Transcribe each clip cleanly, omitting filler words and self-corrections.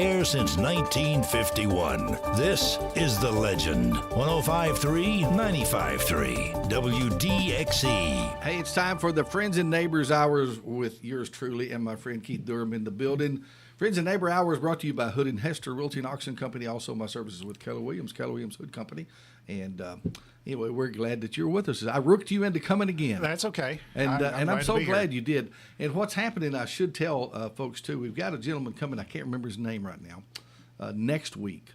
air since 1951. This is The Legend. 105.3, 95.3, WDXE. Hey, it's time for the Friends and Neighbors Hours with yours truly and my friend Keith Durham in the building. Friends and Neighbor Hours brought to you by Hood & Hester Realty and Auction Company. Also, my services with Keller Williams Hood Company. And anyway, we're glad that you're with us. I rooked you into coming again. That's okay. And I'm so glad here. you did. And what's happening, I should tell folks, too, we've got a gentleman coming, I can't remember his name right now, next week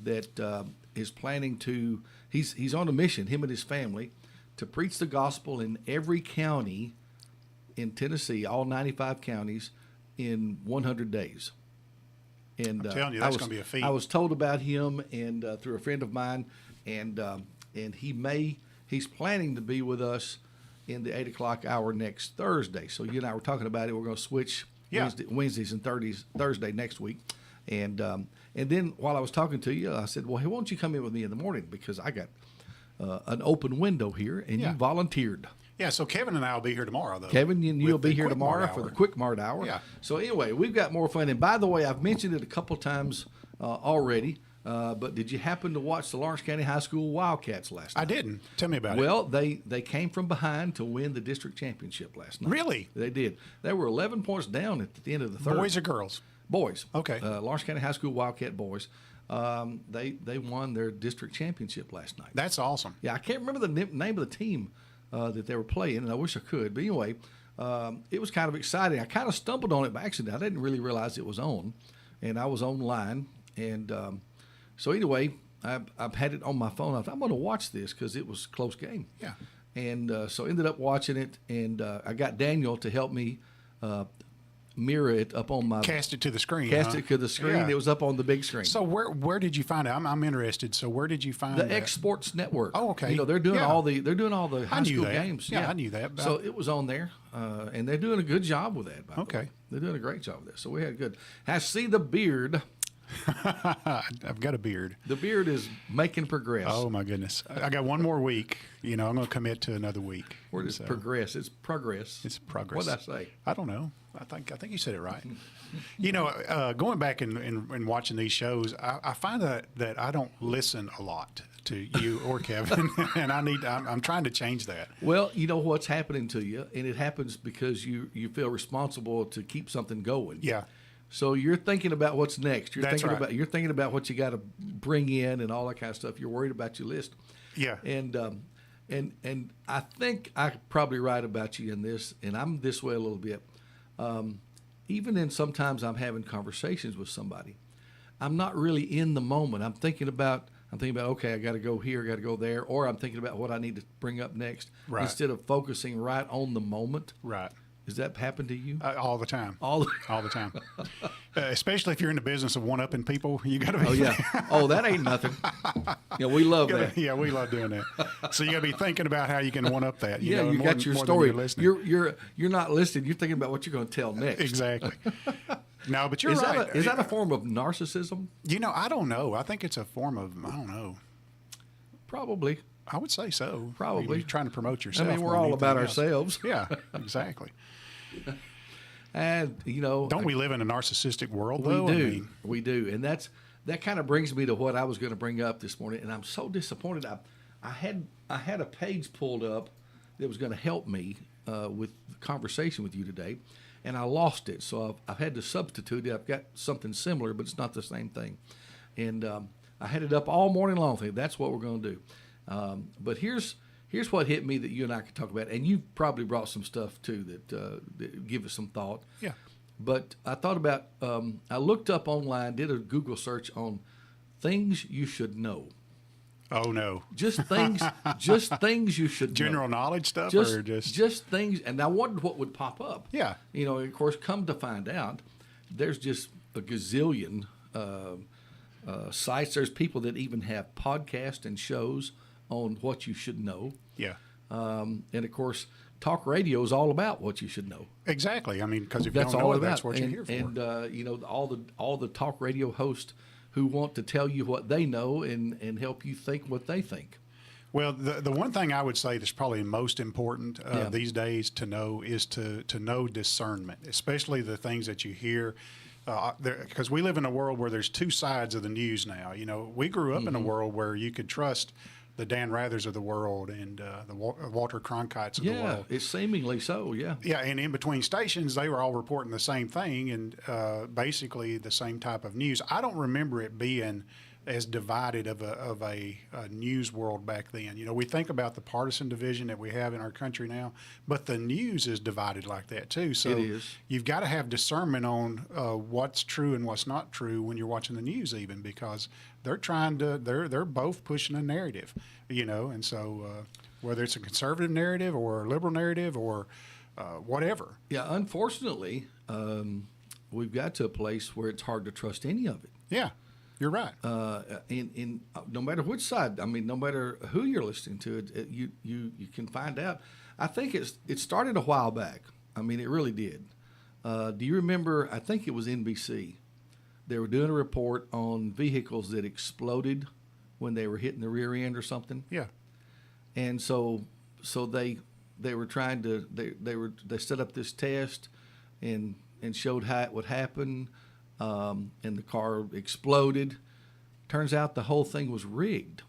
that is planning to, he's on a mission, him and his family, to preach the gospel in every county in Tennessee, all 95 counties, in 100 days. And I'm telling you, that's going to be a feat. I was told about him and through a friend of mine, and he's planning to be with us in the 8 o'clock hour next Thursday. So you and I were talking about it. We're going to switch Wednesdays and Thursday next week. And then while I was talking to you, I said, well, hey, why don't you come in with me in the morning, because I got an open window here, and you volunteered. Yeah, so Kevin and I will be here tomorrow, though. Kevin, you'll be here tomorrow for the Quick Mart Hour. Yeah. So anyway, we've got more fun. And by the way, I've mentioned it a couple times already, but did you happen to watch the Lawrence County High School Wildcats last night? I didn't. Tell me about it. Well, they came from behind to win the district championship last night. Really? They did. They were 11 points down at the end of the third. Boys or girls? Boys. Okay. Lawrence County High School Wildcat boys. They won their district championship last night. That's awesome. Yeah, I can't remember the name of the team that they were playing, and I wish I could. But anyway, it was kind of exciting. I kind of stumbled on it by accident. I didn't really realize it was on, and I was online. And so anyway, I've had it on my phone. I thought, I'm going to watch this because it was a close game. Yeah. And so ended up watching it, and I got Daniel to help me mirror it up on my Cast it to the screen. Cast it to the screen. Yeah. It was up on the big screen. So where did you find it? I'm interested. So where did you find The that? X Sports Network. Oh, okay. You know, they're doing Yeah. all the high school that. games. Yeah, I knew that. So it was on there, and they're doing a good job with that. By the Okay. way. They're doing a great job with that. So we had good. I see the beard. I've got a beard. The beard is making progress. Oh my goodness! I got one more week. I'm going to commit to another week. Where does progress? It's progress. It's progress. What did I say? I don't know. I think you said it right. Going back and watching these shows, I find that I don't listen a lot to you or Kevin, and I'm trying to change that. Well, you know what's happening to you, and it happens because you feel responsible to keep something going. Yeah. So you're thinking about what's next. You're That's right. You're thinking about what you got to bring in and all that kind of stuff. You're worried about your list. Yeah. And I think I probably right about you in this, and I'm this way a little bit. Even in sometimes I'm having conversations with somebody, I'm not really in the moment. I'm thinking about okay, I got to go here, I got to go there, or I'm thinking about what I need to bring up next instead of focusing right on the moment. Right. Does that happen to you? All the time. All the time. Especially if you're in the business of one-upping people, you got to be. Oh yeah. Oh, that ain't nothing. Yeah, we love that. Yeah, we love doing that. So you got to be thinking about how you can one-up that. You got your story. You're not listening. You're thinking about what you're going to tell next. Exactly. No, but you're right. Is that a form of narcissism? I don't know. I think it's a form of, I don't know. Probably. I would say so. Probably. You're trying to promote yourself. I mean, we're all about ourselves. Yeah, exactly. And, don't we live in a narcissistic world, though? We do. And that kind of brings me to what I was going to bring up this morning. And I'm so disappointed. I had a page pulled up that was going to help me with the conversation with you today, and I lost it. So I've had to substitute it. I've got something similar, but it's not the same thing. And I had it up all morning long thinking that's what we're going to do. But here's what hit me that you and I could talk about, and you've probably brought some stuff too that give us some thought. Yeah. But I thought about, I looked up online, did a Google search on things you should know. Oh no. Just things you should General know. knowledge stuff, just things, and I wondered what would pop up. Yeah. Of course, come to find out, there's just a gazillion sites. There's people that even have podcasts and shows on what you should know. Yeah. And of course, talk radio is all about what you should know. Exactly. I mean, because if That's you don't all know it, about. that's what you're here for. And all the talk radio hosts who want to tell you what they know and help you think what they think. Well, the one thing I would say that's probably most important these days to know is to know discernment, especially the things that you hear because we live in a world where there's two sides of the news now. You know, we grew up in a world where you could trust the Dan Rathers of the world and the Walter Cronkites of the world. It's seemingly so. Yeah. Yeah, and in between stations, they were all reporting the same thing and basically the same type of news. I don't remember it being as divided of a news world back then. You know, we think about the partisan division that we have in our country now, but the news is divided like that too. So It is. you've got to have discernment on what's true and what's not true when you're watching the news, even because they're both pushing a narrative, you know, and so whether it's a conservative narrative or a liberal narrative or whatever. Yeah. Unfortunately, we've got to a place where it's hard to trust any of it. Yeah. You're right. In no matter which side, I mean, no matter who you're listening to, you can find out. I think it started a while back. I mean, it really did. Do you remember? I think it was NBC. They were doing a report on vehicles that exploded when they were hitting the rear end or something. Yeah. And so they were trying to they set up this test and showed how it would happen. And the car exploded. Turns out the whole thing was rigged.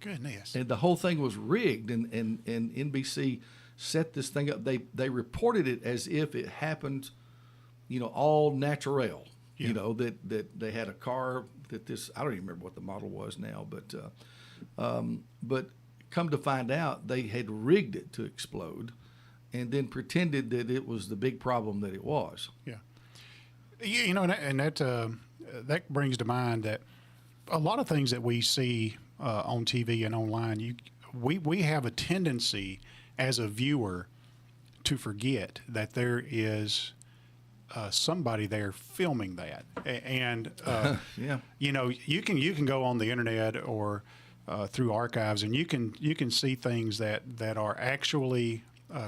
Goodness. And the whole thing was rigged, and NBC set this thing up. They reported it as if it happened, you know, all natural. Yeah. You know, that they had a car that I don't even remember what the model was now, but come to find out they had rigged it to explode, and then pretended that it was the big problem that it was. Yeah. You know, and that brings to mind that a lot of things that we see on TV and online, we have a tendency as a viewer to forget that there is somebody there filming that, and Yeah. you know, you can go on the internet or through archives, and you can see things that are actually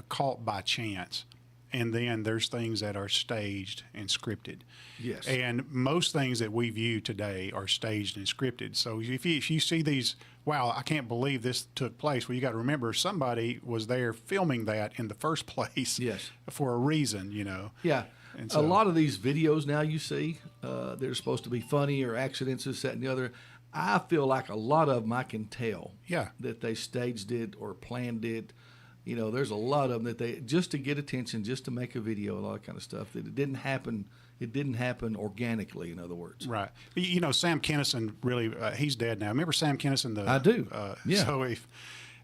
caught by chance. And then there's things that are staged and scripted. Yes. And most things that we view today are staged and scripted. So if you see these, wow, I can't believe this took place. Well, you got to remember somebody was there filming that in the first place. Yes. For a reason, you know. Yeah. And A so- lot of these videos now you see, they're supposed to be funny or accidents, this, that, and the other. I feel like a lot of them I can tell Yeah. that they staged it or planned it. You know, there's a lot of them that they just to get attention, just to make a video, a lot of kind of stuff that it didn't happen. It didn't happen organically. In other words, Right. You know, Sam Kinison really, he's dead now. Remember Sam Kinison? I do. Yeah. So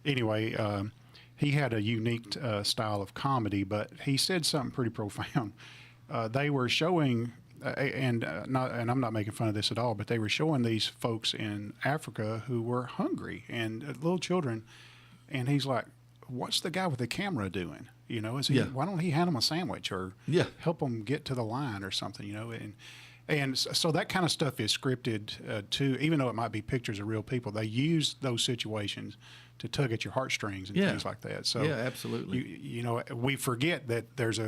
anyway, he had a unique style of comedy, but he said something pretty profound. They were showing, and I'm not making fun of this at all, but they were showing these folks in Africa who were hungry and little children, and he's like, what's the guy with the camera doing? You know, why don't he hand them a sandwich or help them get to the line or something, you know? And so that kind of stuff is scripted too, even though it might be pictures of real people. They use those situations to tug at your heartstrings and things like that. So yeah, absolutely. You know, we forget that there's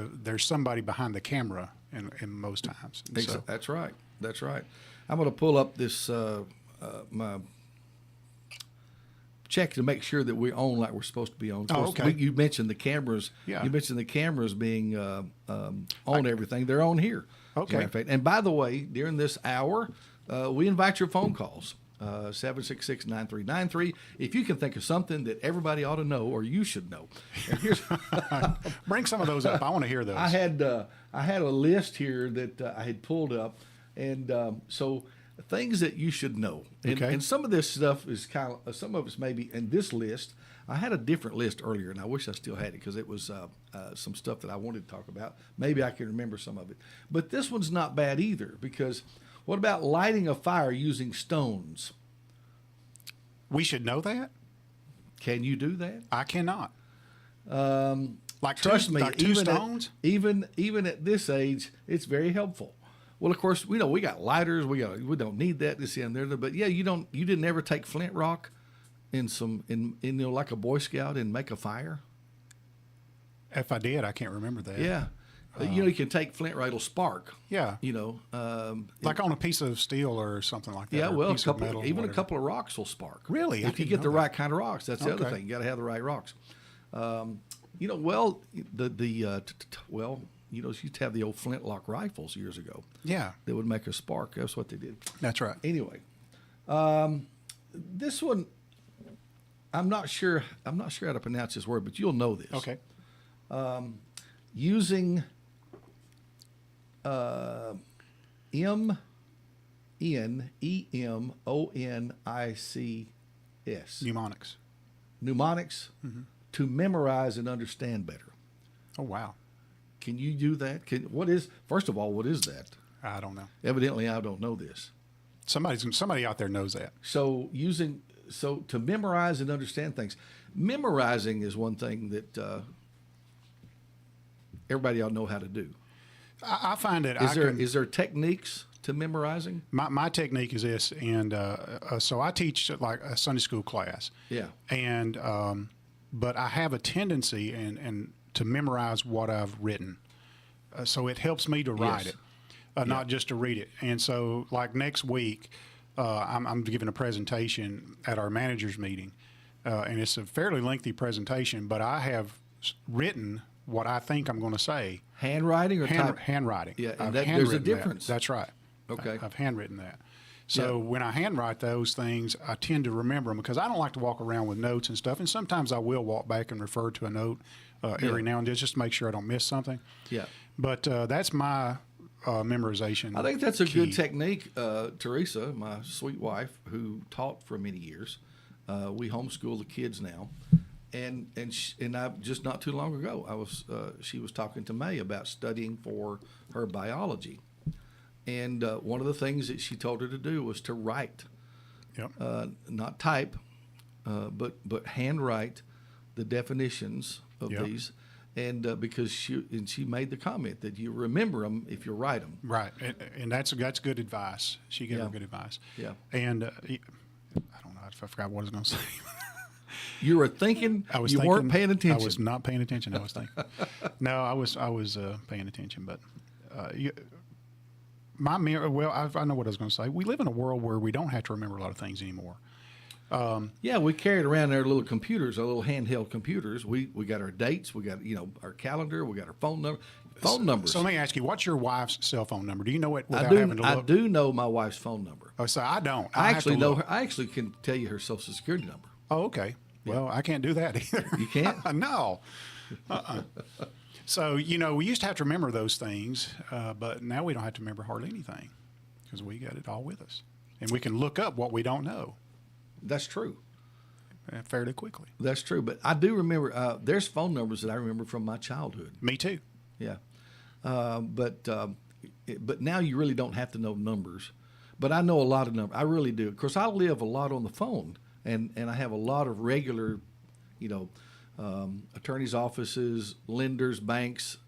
somebody behind the camera in most times. And so, That's right. That's right. I'm going to pull up this my check to make sure that we're on like we're supposed to be on. Of course, okay. You mentioned the cameras. Yeah. You mentioned the cameras being on everything. They're on here. Okay. As a matter of fact. And by the way, during this hour, we invite your phone calls. 766-9393. If you can think of something that everybody ought to know or you should know. And here's bring some of those up. I want to hear those. I had a list here that I had pulled up, and so things that you should know. And, Okay. and some of this stuff is kind of some of it's maybe in this list. I had a different list earlier, and I wish I still had it because it was some stuff that I wanted to talk about. Maybe I can remember some of it, but this one's not bad either because what about lighting a fire using stones? We should know that. Can you do that? I cannot. Like Trust two, me, like two stones. Even at this age, it's very helpful. Well, of course, we got lighters. We don't need that. This and there. But yeah, you didn't ever take flint rock in like a Boy Scout and make a fire. If I did, I can't remember that. Yeah, you can take flint rock. It'll spark. Yeah. Like on a piece of steel or something like that. Yeah, or well, a piece of metal, a whatever. couple of rocks will spark. Really? I If you didn't get know the that. right kind of rocks, that's the other Okay. thing. You got to have the right rocks. you used to have the old flintlock rifles years ago. Yeah, That would make a spark. That's what they did. that's right. Anyway, this one, I'm not sure how to pronounce this word, but you'll know this. Okay. Using mnemonics, Mnemonics. to memorize and understand better. Oh, wow. Can you do that? First of all, what is that? I don't know. Evidently, I don't know this. Somebody out there knows that. So to memorize and understand things, memorizing is one thing that everybody ought to know how to do. I find that Is there techniques to memorizing? my technique is this, and so I teach like a Sunday school class. Yeah. And but I have a tendency and to memorize what I've written, so it helps me to write Yes. it, not just to read it. And so, like next week, I'm giving a presentation at our managers meeting, and it's a fairly lengthy presentation. But I have written what I think I'm going to say. Handwriting or type? Handwriting. Yeah, and I've there's a handwritten that. difference. That's right. Okay. I've handwritten that. So Yeah. when I handwrite those things, I tend to remember them because I don't like to walk around with notes and stuff. And sometimes I will walk back and refer to a note every now and then just to make sure I don't miss something. Yeah. But that's my memorization. I think that's a key. good technique. Teresa, my sweet wife, who taught for many years, we homeschool the kids now, and I just not too long ago, she was talking to May about studying for her biology, and one of the things that she told her to do was to write, Yep. not type, but handwrite the definitions of Yep. these. And because she made the comment that you remember them if you write them. Right. And that's good advice. She gave Yeah. her good advice. Yeah. And I don't know if I forgot what I was going to say. You were thinking. You weren't paying attention. I was not paying attention. I was thinking. No, I was paying attention. But I know what I was going to say. We live in a world where we don't have to remember a lot of things anymore. Yeah, we carried around our little computers, our little handheld computers. We got our dates, we got our calendar, we got our phone numbers. So let me ask you, what's your wife's cell phone number? Do you know it without I having to look? I do know my wife's phone number. Oh, so I don't. I have actually to know look. her. I actually can tell you her social security number. Oh, okay. Well, I can't do that either. You can't? No. So, we used to have to remember those things, but now we don't have to remember hardly anything because we got it all with us. And we can look up what we don't know That's true. fairly quickly. That's true. But I do remember. There's phone numbers that I remember from my childhood. Me too. Yeah, but now you really don't have to know numbers. But I know a lot of numbers. I really do. Of course, I live a lot on the phone, and I have a lot of regular, attorneys' offices, lenders, banks,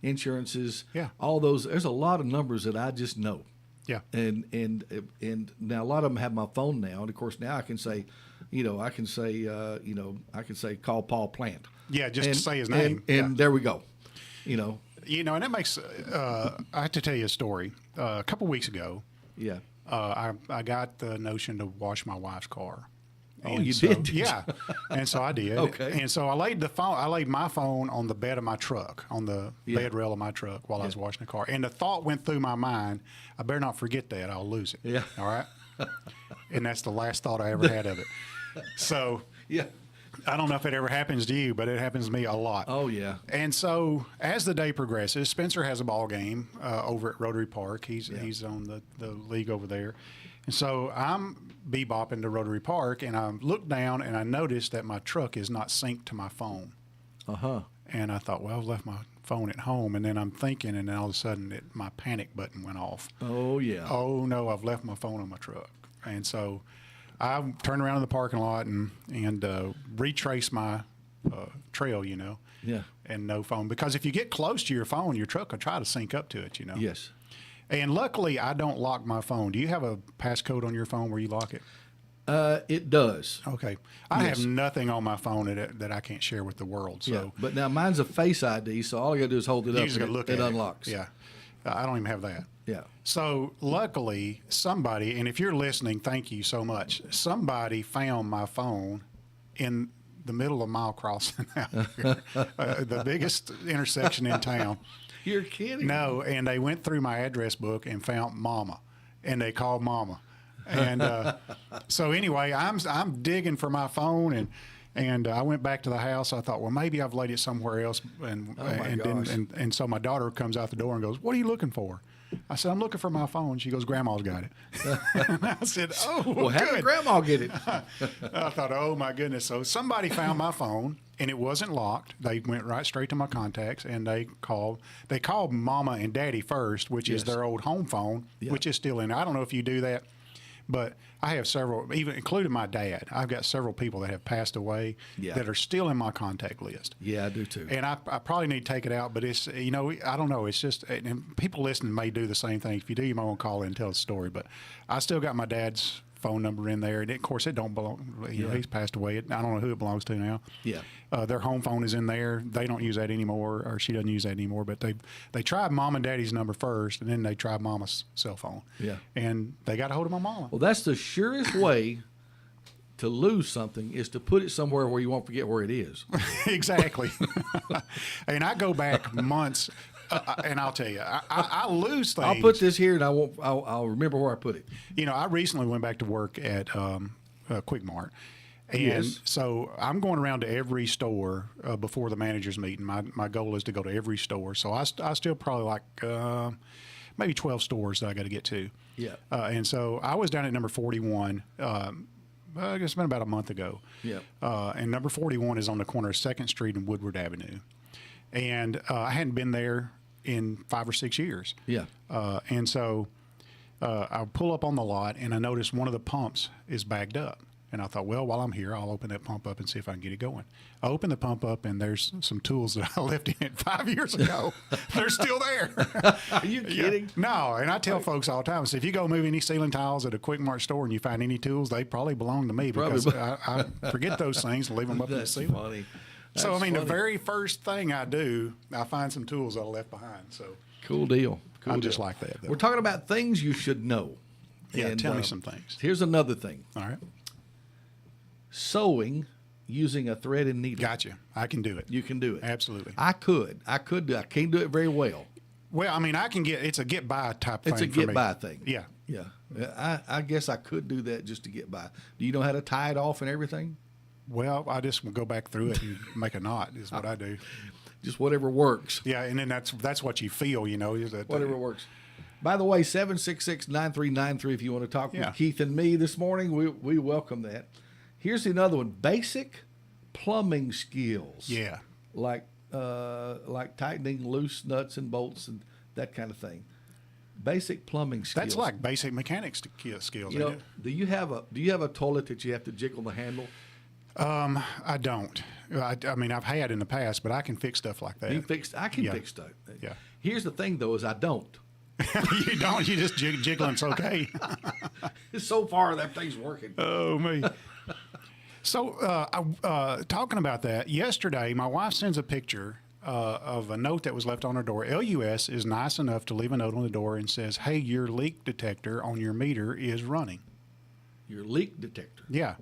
insurances. Yeah. All those. There's a lot of numbers that I just know. Yeah. And now a lot of them have my phone now, and of course now I can say, I can say call Paul Plant. Yeah, just to say his name. And there we go. And that makes. I have to tell you a story. A couple weeks ago, Yeah. I got the notion to wash my wife's car. Oh, And you so- did? Yeah. And so I did. Okay. And so I laid my phone on the bed of my truck, on the bed rail of my truck while I was washing the car. And the thought went through my mind, I better not forget that. I'll lose it. Yeah. All right. And that's the last thought I ever had of it. So Yeah. I don't know if it ever happens to you, but it happens to me a lot. Oh yeah. And so, as the day progresses, Spencer has a ball game over at Rotary Park. He's on the league over there. And so I'm bebopping to Rotary Park, and I look down, and I notice that my truck is not synced to my phone. Uh-huh. And I thought, well, I've left my phone at home. And then I'm thinking, and then all of a sudden, my panic button went off. Oh yeah. Oh, no, I've left my phone on my truck. And so I turned around in the parking lot and retraced my trail, Yeah. and no phone. Because if you get close to your phone, your truck will try to sync up to it, Yes. And luckily, I don't lock my phone. Do you have a passcode on your phone where you lock it? It does. Okay. I Yes. have nothing on my phone that I can't share with the world. So Yeah. But now mine's a Face ID, so all I got to do is hold it you up just and got to look it at it. unlocks. Yeah. I don't even have that. Yeah. So luckily, somebody, and if you're listening, thank you so much. Somebody found my phone in the middle of mile crossing out here, the biggest intersection in town. You're kidding. No, and they went through my address book and found Mama, and they called Mama. And so anyway, I'm digging for my phone, and I went back to the house. I thought, well, maybe I've laid it somewhere else. And so my daughter comes out the door and goes, "What are you looking for?" I said, "I'm looking for my phone." She goes, "Grandma's got it." And I said, "Oh, well, how did Grandma get it?" I thought, oh my goodness. So somebody found my phone, and it wasn't locked. They went right straight to my contacts, and they called Mama and Daddy first, which is their old home phone, which is still in. I don't know if you do that, but I have several, even including my dad. I've got several people that have passed away that are still in my contact list. Yeah, I do too. And I probably need to take it out, but it's, I don't know. It's just, and people listening may do the same thing. If you do, you might want to call in and tell the story. But I still got my dad's phone number in there, and of course it don't belong. He's passed away. I don't know who it belongs to now. Yeah, their home phone is in there. They don't use that anymore, or she doesn't use that anymore. But they tried Mom and Daddy's number first, and then they tried Mama's cell phone. Yeah, and they got a hold of my mama. Well, that's the surest way to lose something is to put it somewhere where you won't forget where it is. Exactly. And I go back months. And I'll tell you, I lose things. I'll put this here, and I'll remember where I put it. I recently went back to work at Quick Mart, and so I'm going around to every store before the managers meeting. My goal is to go to every store. So I still probably like maybe 12 stores that I got to get to. Yeah. And so I was down at number 41. I guess it's been about a month ago. Yeah. And number 41 is on the corner of 2nd Street and Woodward Avenue. And I hadn't been there in 5 or 6 years. Yeah. And so I pull up on the lot, and I notice one of the pumps is bagged up. And I thought, well, while I'm here, I'll open that pump up and see if I can get it going. I open the pump up, and there's some tools that I left in it 5 years ago. They're still there. Are you kidding? Yeah. No, and I tell folks all the time, so if you go move any ceiling tiles at a Quick Mart store and you find any tools, they probably belong to me because I forget those things and leave them up in the ceiling. That's funny. So, the very first thing I do, I find some tools that I left behind. So cool deal. I'm just like that, though. We're talking about things you should know. Yeah, and, tell me some things. Here's another thing. All right. Sewing using a thread and needle. Gotcha. I can do it. You can do it. Absolutely. I could do it. I can't do it very well. Well, I can it's a get by type thing. It's a get by thing. Yeah. Yeah. I guess I could do that just to get by. Do you know how to tie it off and everything? Well, I just will go back through it and make a knot is what I do. Just whatever works. Yeah, and then that's what you feel, is that whatever works. By the way, 766-9393 if you want to talk with Keith and me this morning, we welcome that. Here's another one, basic plumbing skills. Yeah. Like tightening loose nuts and bolts and that kind of thing. Basic plumbing skills. That's like basic mechanics skills. Do you have a toilet that you have to jiggle the handle? I don't. I've had in the past, but I can fix stuff like that. I can fix stuff. Yeah. Here's the thing, though, is I don't. You don't. You just jiggle and it's okay. So far, that thing's working. Oh, me. So, talking about that, yesterday, my wife sends a picture of a note that was left on her door. LUS is nice enough to leave a note on the door and says, "Hey, your leak detector on your meter is running." Your leak detector? Yeah.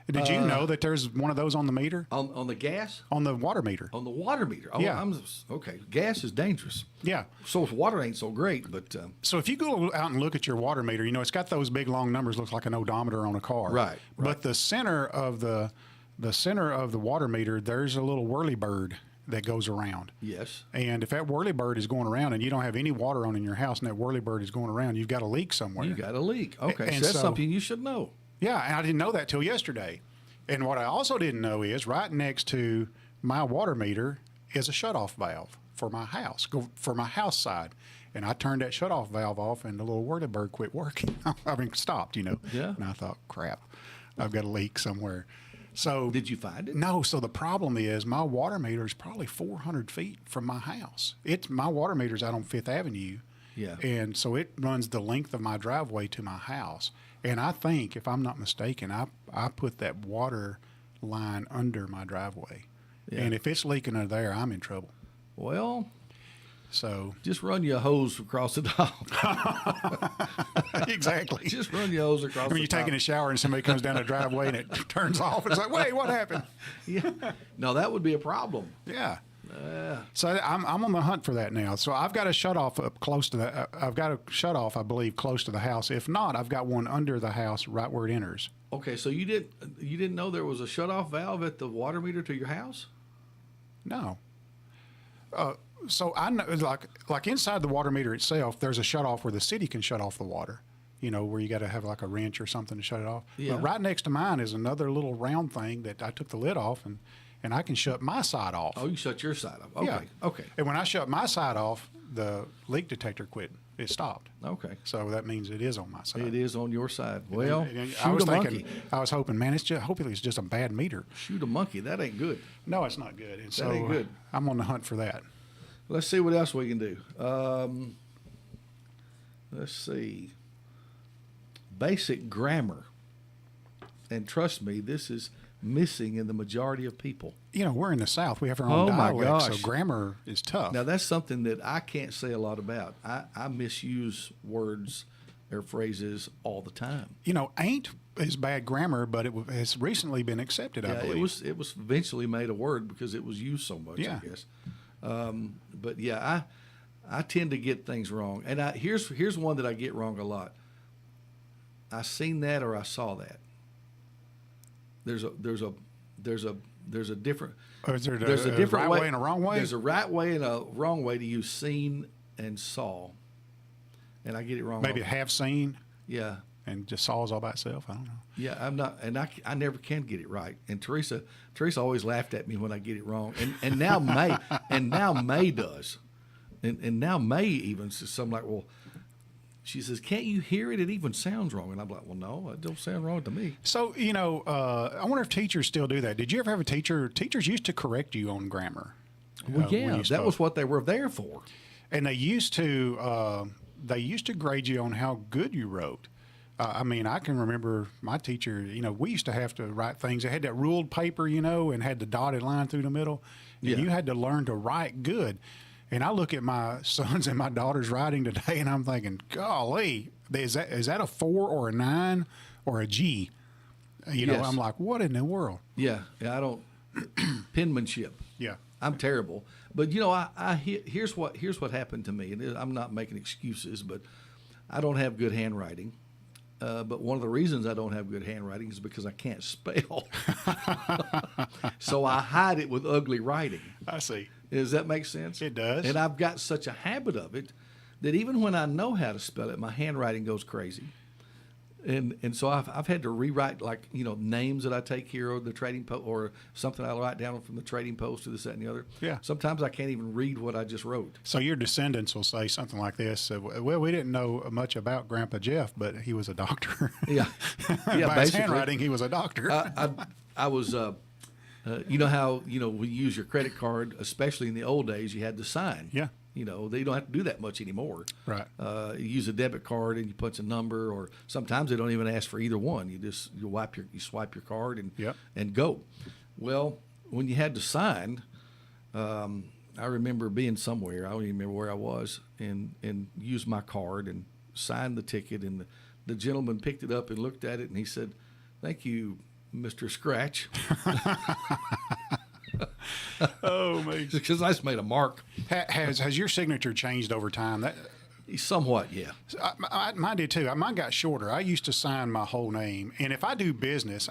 Did you know that there's one of those on the meter? On the gas? On the water meter. On the water meter. Oh, yeah. Okay. Gas is dangerous. Yeah. So water ain't so great, but... So if you go out and look at your water meter, it's got those big long numbers, looks like an odometer on a car. Right. But the center of the water meter, there's a little whirly bird that goes around. Yes. And if that whirly bird is going around and you don't have any water on in your house and that whirly bird is going around, you've got a leak somewhere. You got a leak. Okay. And so that's something you should know. Yeah, and I didn't know that till yesterday. And what I also didn't know is right next to my water meter is a shutoff valve for my house, for my house side. And I turned that shutoff valve off and the little whirlybird quit working. Stopped, Yeah. And I thought, crap, I've got a leak somewhere. So did you find it? No. So the problem is my water meter is probably 400 feet from my house. My water meter's out on 5th Avenue. Yeah. And so it runs the length of my driveway to my house. And I think, if I'm not mistaken, I put that water line under my driveway. Yeah. And if it's leaking under there, I'm in trouble. Well, So just run your hose across the top. exactly. Just run your hose across When the you're top. taking a shower and somebody comes down the driveway and it turns off, it's like, wait, what happened? Yeah. No, that would be a problem. Yeah. So I'm on the hunt for that now. So I've got a shut off up close to the. I've got a shut off, I believe, close to the house. If not, I've got one under the house, right where it enters. Okay, so you didn't know there was a shut-off valve at the water meter to your house? No. So I know, like inside the water meter itself, there's a shut off where the city can shut off the water. You know, where you got to have like a wrench or something to shut it off. Yeah. But right next to mine is another little round thing that I took the lid off and I can shut my side off. Oh, you shut your side off. Okay. Yeah. Okay. And when I shut my side off, the leak detector quit. It stopped. Okay. So that means it is on my side. It is on your side. Well, And shoot I was a thinking, monkey. I was hoping, man, hopefully it's just a bad meter. Shoot a monkey. That ain't good. No, it's not good. And so ain't good. I'm on the hunt for that. Let's see what else we can do. Let's see. Basic grammar. And trust me, this is missing in the majority of people. You know, we're in the South. We have our own Oh, my dialect, so gosh. grammar is tough. Now, that's something that I can't say a lot about. I misuse words or phrases all the time. You know, ain't is bad grammar, but it has recently been accepted, I Yeah, believe. it was eventually made a word because it was used so much, Yeah. I guess. But yeah, I tend to get things wrong, and here's one that I get wrong a lot. I seen that or I saw that. There's a different. Or is there There's a different right way and a wrong way? There's a right way and a wrong way to use seen and saw, and I get it wrong. Maybe all- have seen Yeah. and just saw is all by itself. I don't know. Yeah, I'm not, and I never can get it right. And Teresa always laughed at me when I get it wrong. And now May does, and now May even says something like, well, she says, can't you hear it? It even sounds wrong. And I'm like, well, no, it don't sound wrong to me. So, you know, I wonder if teachers still do that. Did you ever have a teacher? Teachers used to correct you on grammar. Well, when yeah, you that was spoke. what they were there for. And they used to grade you on how good you wrote. I mean, I can remember my teacher, you know, we used to have to write things. They had that ruled paper, you know, and had the dotted line through the middle. And Yeah. you had to learn to write good. And I look at my sons and my daughters writing today, and I'm thinking, golly, is that a 4 or a 9 or a G? You know, Yes. I'm like, what in the world? Yeah, I don't penmanship. Yeah. I'm terrible. But you know, here's what happened to me, and I'm not making excuses, but I don't have good handwriting. But one of the reasons I don't have good handwriting is because I can't spell. So I hide it with ugly writing. I see. Does that make sense? It does. And I've got such a habit of it that even when I know how to spell it, my handwriting goes crazy. And so I've had to rewrite, like, you know, names that I take here or the trading post or something I write down from the trading post to this, that, and the other. Yeah. Sometimes I can't even read what I just wrote. So your descendants will say something like this: "Well, we didn't know much about Grandpa Jeff, but he was a doctor." Yeah. By his basically. handwriting, he was a doctor. I was, you know how, you know, we use your credit card, especially in the old days, you had to sign. Yeah. You know, they don't have to do that much anymore. Right. You use a debit card and you punch a number, or sometimes they don't even ask for either one. You swipe your card and Yep. and go. Well, when you had to sign, I remember being somewhere. I don't even remember where I was, and used my card and signed the ticket. And the gentleman picked it up and looked at it, and he said, "Thank you, Mr. Scratch," Oh, man. because I just made a mark. Has your signature changed over time? That Somewhat, yeah. mine did too. Mine got shorter. I used to sign my whole name, and if I do business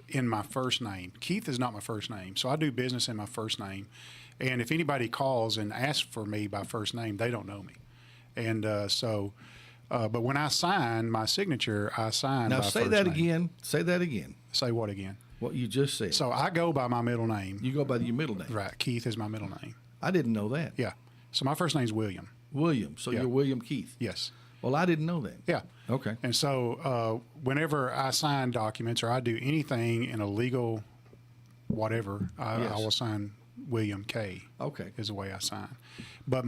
in my first name. Keith is not my first name, so I do business in my first name. And if anybody calls and asks for me by first name, they don't know me. And but when I sign my signature, I sign Now by say first that name. again. Say that again. Say what again? What you just said. So I go by my middle name. You go by your middle name. Right. Keith is my middle name. I didn't know that. Yeah. So my first name's William. William. So Yeah. you're William Keith. Yes. Well, I didn't know that. Yeah. Okay. And so whenever I sign documents or I do anything in a legal whatever, I Yes. will sign William K. Okay. Is the way I sign. But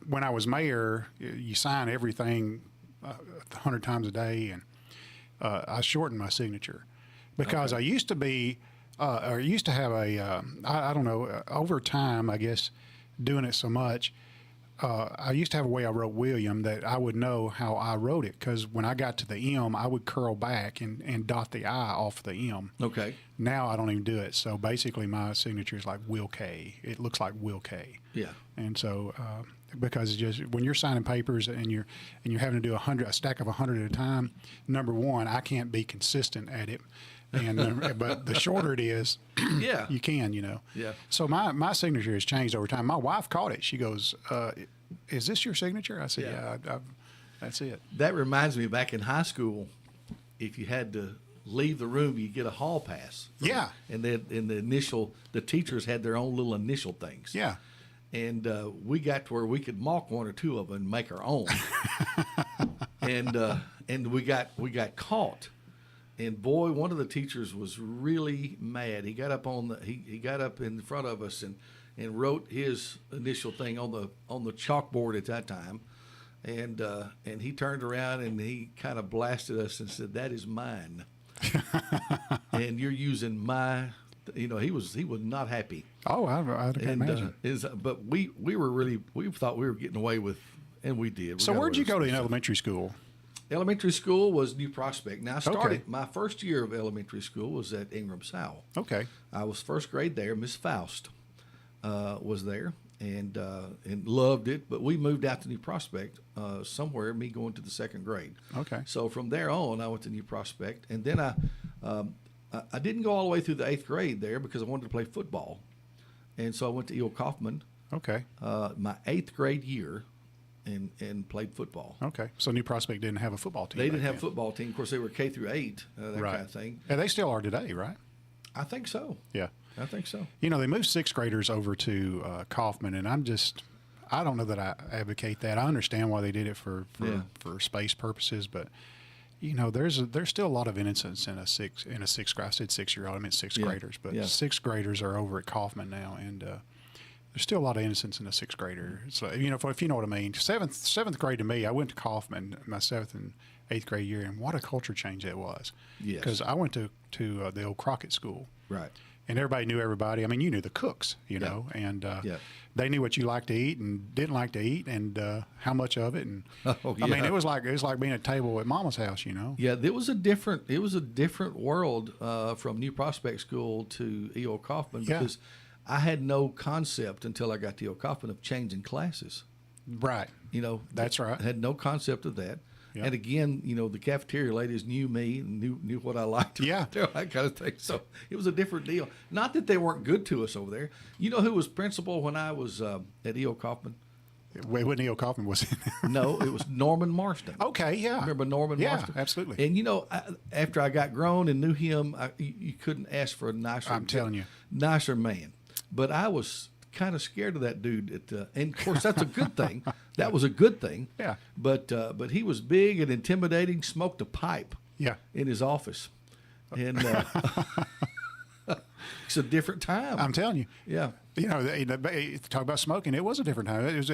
when I was mayor, you sign everything 100 times a day, and I shortened my signature because I used to be or used to have a I don't know over time, I guess, doing it so much. I used to have a way I wrote William that I would know how I wrote it, because when I got to the M, I would curl back and dot the I off the M. Okay. Now I don't even do it. So basically, my signature is like Will K. It looks like Will K. Yeah. And so because it's just when you're signing papers and you're having to do a stack of 100 at a time, number one, I can't be consistent at it. And but the shorter it is, Yeah. you can, Yeah. So my signature has changed over time. My wife caught it. She goes, "Is this your signature?" I said, Yeah. "Yeah, that's it." That reminds me, back in high school, if you had to leave the room, you get a hall pass. Yeah. And then in the teachers had their own little initial things. Yeah. And we got to where we could mark one or two of them and make our own. and we got caught. And boy, one of the teachers was really mad. He got up he got up in front of us and wrote his initial thing on the chalkboard at that time. And he turned around and he kind of blasted us and said, "That is mine." And you're using my, he was not happy. Oh, I can imagine. But we thought we were getting away with, and we did. So where'd you go to in elementary school? Elementary school was New Prospect. Now I started Okay. my first year of elementary school was at Ingram Sowell. Okay. I was first grade there. Miss Faust was there and loved it. But we moved out to New Prospect somewhere. Me going to the second grade. Okay. So from there on, I went to New Prospect, and then I didn't go all the way through the 8th grade there because I wanted to play football, and so I went to E.O. Kaufman Okay. my 8th grade year. And played football. Okay. So New Prospect didn't have a football team. They didn't back have a football team. Of course, they were K through 8, that Right. kind of thing. And they still are today, right? I think so. Yeah. I think so. They moved 6th graders over to Kaufman, and I don't know that I advocate that. I understand why they did it for space purposes, but there's still a lot of innocence in a sixth grade. I said 6-year-old. I meant 6th Yeah. graders, but Yeah. 6th graders are over at Kaufman now, and there's still a lot of innocence in a 6th grader. So if you know what I mean. Seventh grade to me, I went to Kaufman my 7th and 8th grade year, and what a culture change that was. Yes. Because I went to the old Crockett School. Right. And everybody knew everybody. I mean, you knew the cooks, know, and they knew what you liked to eat and didn't like to eat, and how much of it. And Oh, I mean, yeah. it was like being at a table at Mama's house, Yeah, it was a different world from New Prospect School to E.O. Kaufman Yeah. because I had no concept until I got to E.O. Kaufman of changing classes. Right. That's right. I had no concept of that. Yeah. And again, the cafeteria ladies knew me and knew what I liked. Yeah. That kind of thing. So it was a different deal. Not that they weren't good to us over there. You know who was principal when I was at E.O. Kaufman? Wait, when E.O. Kaufman was in there. No, it was Norman Marston. Okay, yeah. Remember Norman Marston? Yeah, absolutely. And after I got grown and knew him, you couldn't ask for a nicer. I'm telling you. Nicer man. But I was kind of scared of that dude. And of course, that's a good thing. That was a good thing. Yeah. But he was big and intimidating. Smoked a pipe. Yeah. In his office, and it's a different time. I'm telling you. Yeah. Talk about smoking. It was a different time. It was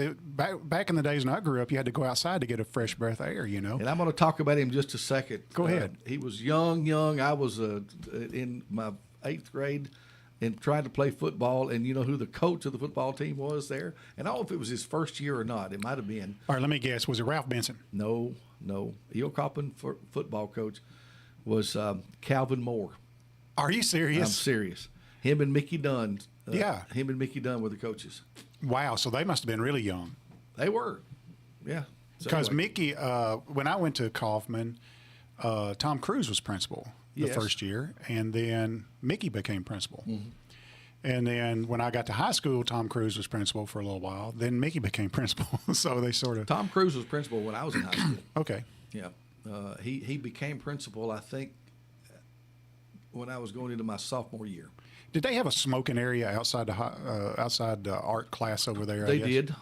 back in the days when I grew up. You had to go outside to get a fresh breath of air. And I'm going to talk about him just a second. Go ahead. He was young. I was in my 8th grade and tried to play football. And you know who the coach of the football team was there? And I don't know if it was his first year or not. It might have been. All right, let me guess. Was it Ralph Benson? No. E.O. Kaufman football coach was Calvin Moore. Are you serious? I'm serious. Him and Mickey Dunn. Yeah. Him and Mickey Dunn were the coaches. Wow. So they must have been really young. They were. Yeah. Because Mickey, when I went to Kaufman, Tom Cruise was principal the Yes. first year, and then Mickey became principal. Mm-hmm. And then when I got to high school, Tom Cruise was principal for a little while. Then Mickey became principal. So they sort of. Tom Cruise was principal when I was in high school. Okay. Yeah. He became principal, I think, when I was going into my sophomore year. Did they have a smoking area outside the art class over there? They I guess? did.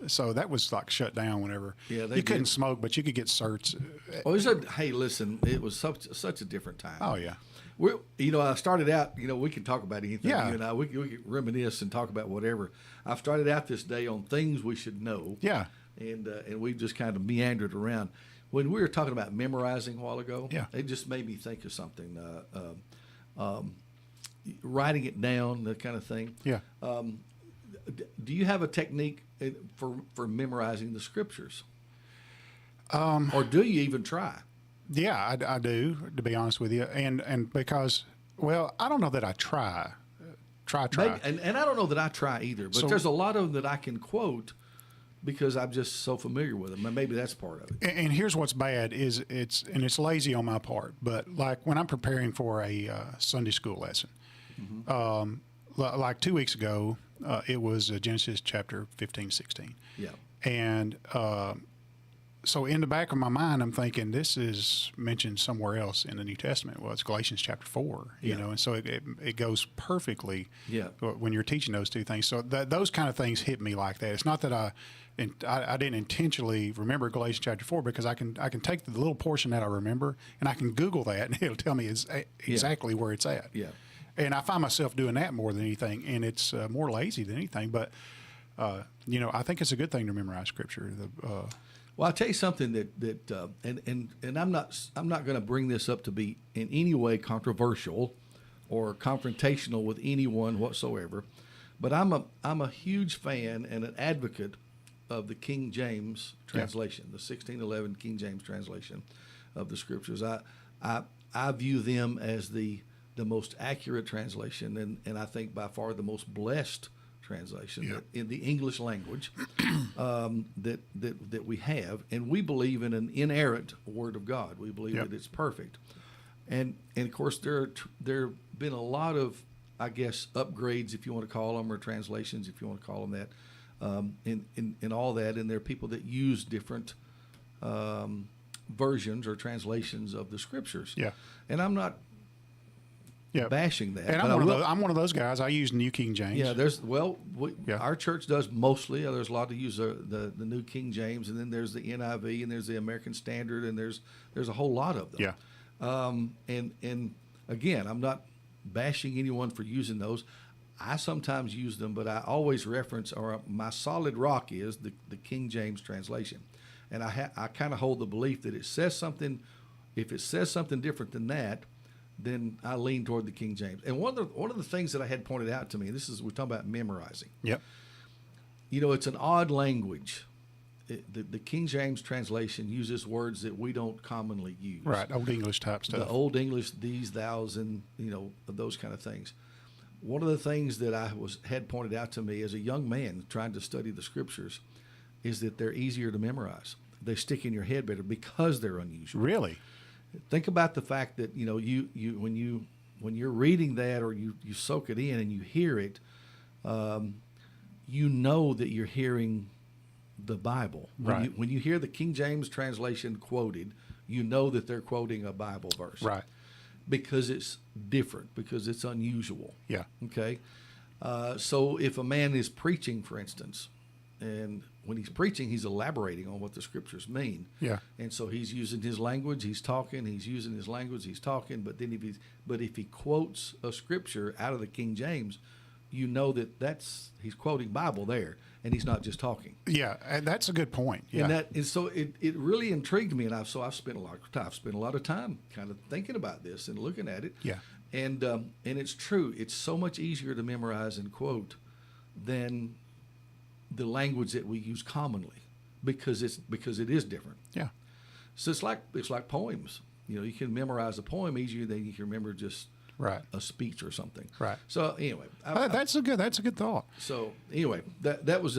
So that was like shut down whenever. Yeah, they you couldn't did. smoke, but you could get certs. Well, hey, listen, it was such a different time. Oh yeah. I started out, we can talk about anything. Yeah. You and I, we can reminisce and talk about whatever. I started out this day on things we should know. Yeah. And we've just kind of meandered around. When we were talking about memorizing a while ago, Yeah. it just made me think of something. Writing it down, that kind of thing. Yeah. do you have a technique for memorizing the scriptures? Or do you even try? Yeah, I do, to be honest with you. And because, well, I don't know that I try. Try. And I don't know that I try either, but there's a lot of them that I can quote because I'm just so familiar with them. And maybe that's part of it. And here's what's bad is it's lazy on my part, but like when I'm preparing for a Sunday school lesson, like 2 weeks ago, it was Genesis chapter 15, 16. Yeah. And so in the back of my mind, I'm thinking this is mentioned somewhere else in the New Testament. Well, it's Galatians chapter 4, you know, and so it goes perfectly when you're teaching those two things. So those kind of things hit me like that. It's not that I didn't intentionally remember Galatians chapter 4 because I can take the little portion that I remember and I can Google that and it'll tell me exactly where it's at. Yeah. And I find myself doing that more than anything, and it's more lazy than anything. But you know, I think it's a good thing to memorize Scripture. Well, I'll tell you something and I'm not going to bring this up to be in any way controversial or confrontational with anyone whatsoever, but I'm a huge fan and an advocate of the King James translation, the 1611 King James translation of the Scriptures. I view them as the most accurate translation, and I think by far the most blessed translation in the English language that we have, and we believe in an inerrant Word of God. We believe that it's perfect, and of course there have been a lot of, I guess, upgrades, if you want to call them, or translations, if you want to call them that, in all that, and there are people that use different versions or translations of the Scriptures. Yeah, and I'm not bashing that. And I'm one of those guys. I use New King James. Yeah, our church does mostly. There's a lot to use the New King James, and then there's the NIV, and there's the American Standard, and there's a whole lot of them. Yeah. And again, I'm not bashing anyone for using those. I sometimes use them, but I always reference, or my solid rock is the King James translation, and I kind of hold the belief that it says something. If it says something different than that, then I lean toward the King James. And one of the things that I had pointed out to me, we're talking about memorizing. Yep. You know, it's an odd language. The King James translation uses words that we don't commonly use. Right, Old English type stuff. The Old English, these, thous, and those kind of things. One of the things that had pointed out to me as a young man trying to study the Scriptures is that they're easier to memorize. They stick in your head better because they're unusual. Really? Think about the fact that you when you're reading that, or you soak it in and you hear it, you know that you're hearing the Bible. When you hear the King James translation quoted, you know that they're quoting a Bible verse. Right. Because it's different, because it's unusual. Yeah. Okay. So if a man is preaching, for instance, and when he's preaching, he's elaborating on what the Scriptures mean. Yeah. And so he's using his language, he's talking, he's using his language, he's talking. But then if he quotes a Scripture out of the King James, you know that he's quoting Bible there, and he's not just talking. Yeah, and that's a good point. Yeah. And so it really intrigued me, and I've spent a lot of time kind of thinking about this and looking at it. Yeah. And it's true. It's so much easier to memorize and quote than the language that we use commonly, because it is different. Yeah. So it's like poems. You know, you can memorize a poem easier than you can remember just a speech or something. Right. So anyway, that's a good thought. So anyway, that was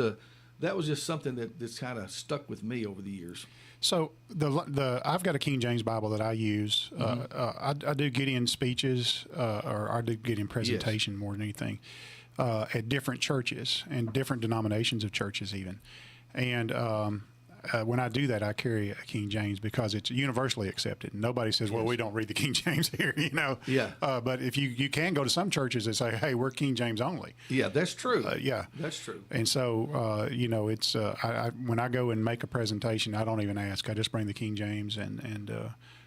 just something that's kind of stuck with me over the years. So I've got a King James Bible that I use. I do Gideon speeches, or I do Gideon presentation more than anything. At different churches and different denominations of churches even. And when I do that, I carry a King James because it's universally accepted. Nobody says, well, we don't read the King James here, you know. Yeah. But if you can go to some churches that say, hey, we're King James only. Yeah, that's true. Yeah. That's true. And so, you know, it's when I go and make a presentation, I don't even ask. I just bring the King James and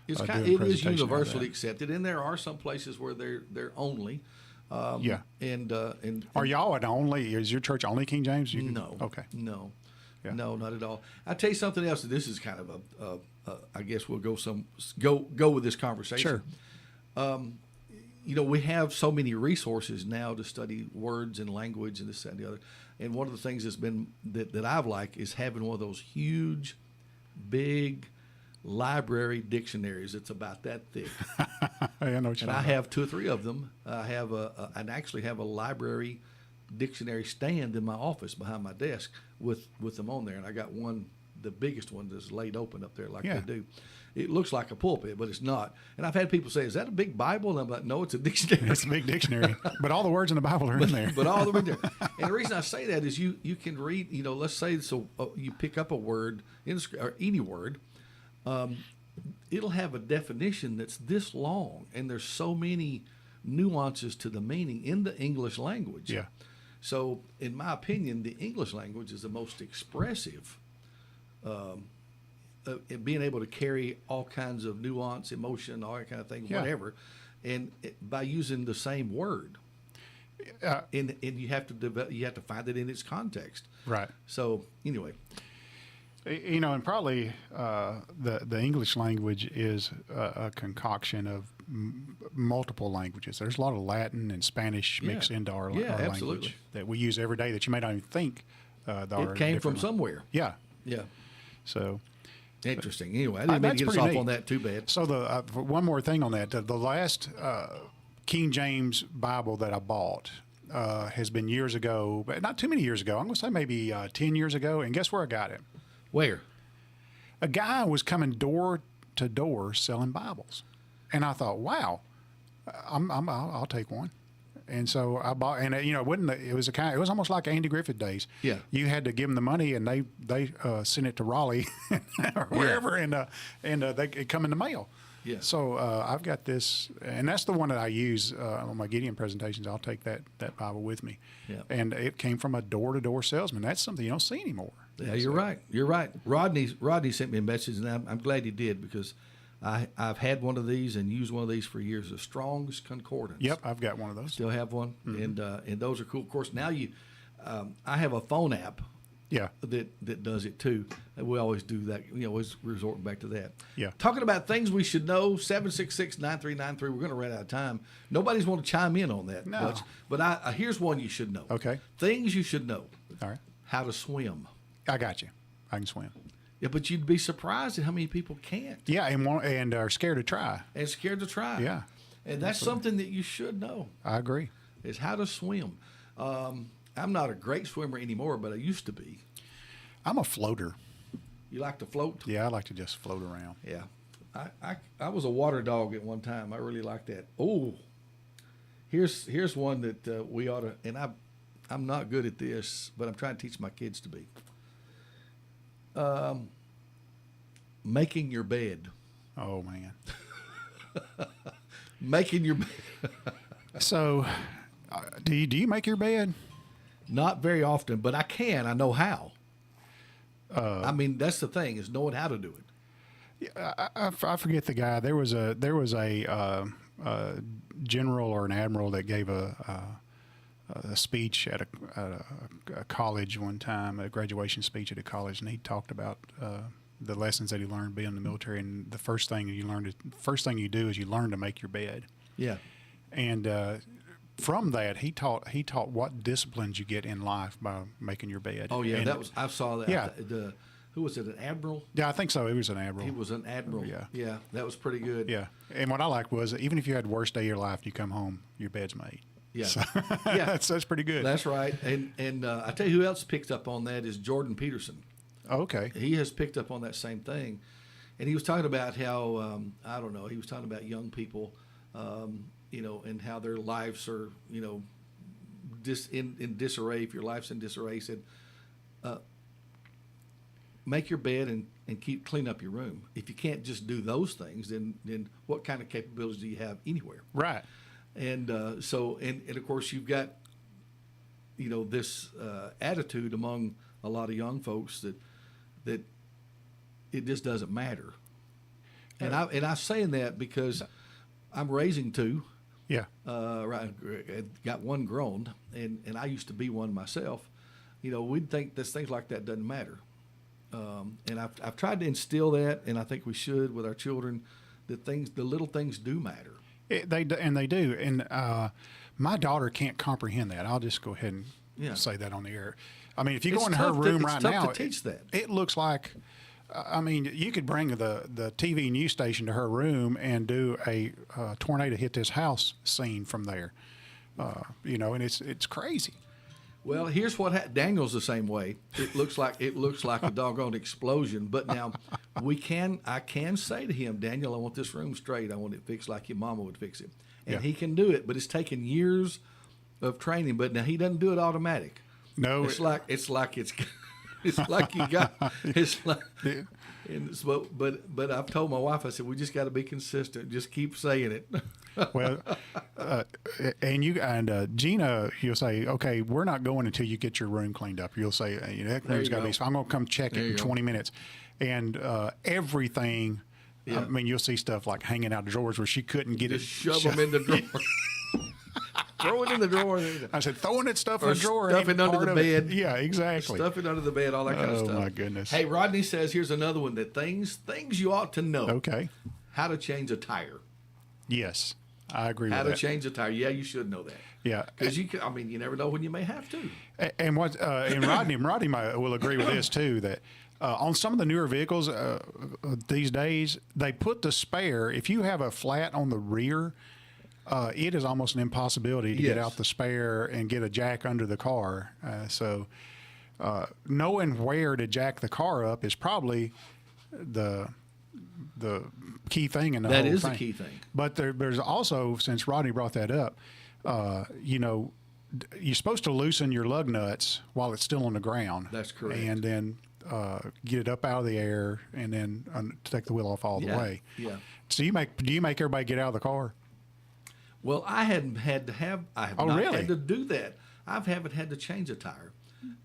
it is universally accepted. And there are some places where they're only. And are y'all at only? Is your church only King James? No. Okay. No. Yeah. No, not at all. I'll tell you something else. This is kind of I guess we'll go with this conversation. Sure. You know, we have so many resources now to study words and language and this, that, and the other. And one of the things that's been that I've liked is having one of those huge, big library dictionaries. It's about that thick. I know what And I have 2 or 3 of them. I have I actually have a library dictionary stand in my office behind my desk with them on there. And I got one, the biggest one, that's laid open up there like they do. It looks like a pulpit, but it's not. And I've had people say, "Is that a big Bible?" And I'm like, "No, it's a dictionary." It's a big dictionary, but all the words in the Bible are in there. But all the way there. And the reason I say that is you can read. Let's say you pick up a word or any word. It'll have a definition that's this long, and there's so many nuances to the meaning in the English language. Yeah. So, in my opinion, the English language is the most expressive. Being able to carry all kinds of nuance, emotion, all that kind of thing, whatever, and by using the same word, and you have to find it in its context. Right. So anyway, and probably the English language is a concoction of multiple languages. There's a lot of Latin and Spanish mixed into our absolutely. language that we use every day that you may not even think it came from somewhere. Yeah. Yeah. So. Interesting. Anyway, I didn't mean to get us off on that too bad. So one more thing on that. The last King James Bible that I bought has been years ago, but not too many years ago. I'm going to say maybe 10 years ago. And guess where I got it? Where? A guy was coming door to door selling Bibles. And I thought, wow, I'll take one. And so I bought, and it was almost like Andy Griffith days. Yeah. You had to give them the money, and they sent it to Raleigh or wherever, and it come in the mail. Yeah. So I've got this, and that's the one that I use on my Gideon presentations. I'll take that Bible with me. Yeah. And it came from a door-to-door salesman. That's something you don't see anymore. Yeah, you're right. You're right. Rodney sent me a message, and I'm glad he did, because I've had one of these and used one of these for years. The Strong's Concordance. Yep, I've got one of those. Still have one, and those are cool. Of course, now I have a phone app. Yeah. That does it too. And we always do that. Always resorting back to that. Yeah. Talking about things we should know. 766-9393. We're going to run out of time. Nobody's want to chime in on that No. much. But here's one you should know. Okay. Things you should know. All right. How to swim. I got you. I can swim. Yeah, but you'd be surprised at how many people can't. Yeah, and are scared to try. And scared to try. Yeah. And that's something that you should know. I agree. Is how to swim. I'm not a great swimmer anymore, but I used to be. I'm a floater. You like to float? Yeah, I like to just float around. Yeah. I was a water dog at one time. I really like that. Oh, here's one that we ought to, and I'm not good at this, but I'm trying to teach my kids to be. Making your bed. Oh, man. Making your bed. So, do you make your bed? Not very often, but I can. I know how. I mean, that's the thing, is knowing how to do it. I forget the guy. There was a general or an admiral that gave a speech at a college one time, a graduation speech at a college, and he talked about the lessons that he learned being in the military. And the first thing you do is you learn to make your bed. Yeah. And from that, he taught what disciplines you get in life by making your bed. Oh yeah, and I saw that. Yeah. Who was it? An admiral? Yeah, I think so. He was an admiral. He was an admiral. Yeah. Yeah, that was pretty good. Yeah. And what I liked was, even if you had the worst day of your life, you come home, your bed's made. Yeah. So, Yeah. that's pretty good. That's right. And I tell you who else picked up on that is Jordan Peterson. Oh, okay. He has picked up on that same thing. And he was talking about how, I don't know, he was talking about young people, and how their lives are, in disarray. If your life's in disarray, he said, make your bed and clean up your room. If you can't just do those things, then what kind of capabilities do you have anywhere? Right. And and of course you've got, this attitude among a lot of young folks that it just doesn't matter. And I'm saying that because I'm raising two. Yeah. Right. Got one grown, and I used to be one myself. We'd think that things like that doesn't matter. And I've tried to instill that, and I think we should with our children, that the little things do matter. They do. And my daughter can't comprehend that. I'll just go ahead say that on the air. I mean, if you It's go in her tough to- room it's right tough now, to teach that. it looks like. I mean, you could bring the TV news station to her room and do a tornado hit this house scene from there. And it's crazy. Well, here's what Daniel's the same way. It looks like a doggone explosion. But now I can say to him, Daniel, I want this room straight. I want it fixed like your mama would fix it, and he can do it. But it's taken years of training. But now he doesn't do it automatic. No, it's like it's like you got it's like. Yeah. But I've told my wife, I said, we just got to be consistent. Just keep saying it. Well, and Gina, you'll say, okay, we're not going until you get your room cleaned up. You'll say, that room's got to be. So I'm going to come check it in 20 minutes, and everything. Yeah. I mean, you'll see stuff like hanging out of drawers where she couldn't get Just it. shove them in the drawer. Throw it in the drawer. I said, throwing that stuff in Or the drawer. stuff ain't it under part the of it. bed. Yeah, exactly. Stuff it under the bed, all that kind of stuff. Oh, my goodness. Hey, Rodney says, here's another one, that things you ought to know. Okay. How to change a tire. Yes, I agree How with to that. change a tire. Yeah, you should know that. Yeah. Because you never know when you may have to. And Rodney will agree with this too, that on some of the newer vehicles these days, they put the spare. If you have a flat on the rear, it is almost an impossibility to get out the spare and get a jack under the car. So knowing where to jack the car up is probably the key thing in the whole thing. That is the key thing. But there's also, since Rodney brought that up, you're supposed to loosen your lug nuts while it's still on the ground. That's correct. And then get it up out of the air and then take the wheel off all the way. Yeah. So do you make everybody get out of the car? Well, I haven't had to have. I have not really? had to do that. Haven't had to change a tire,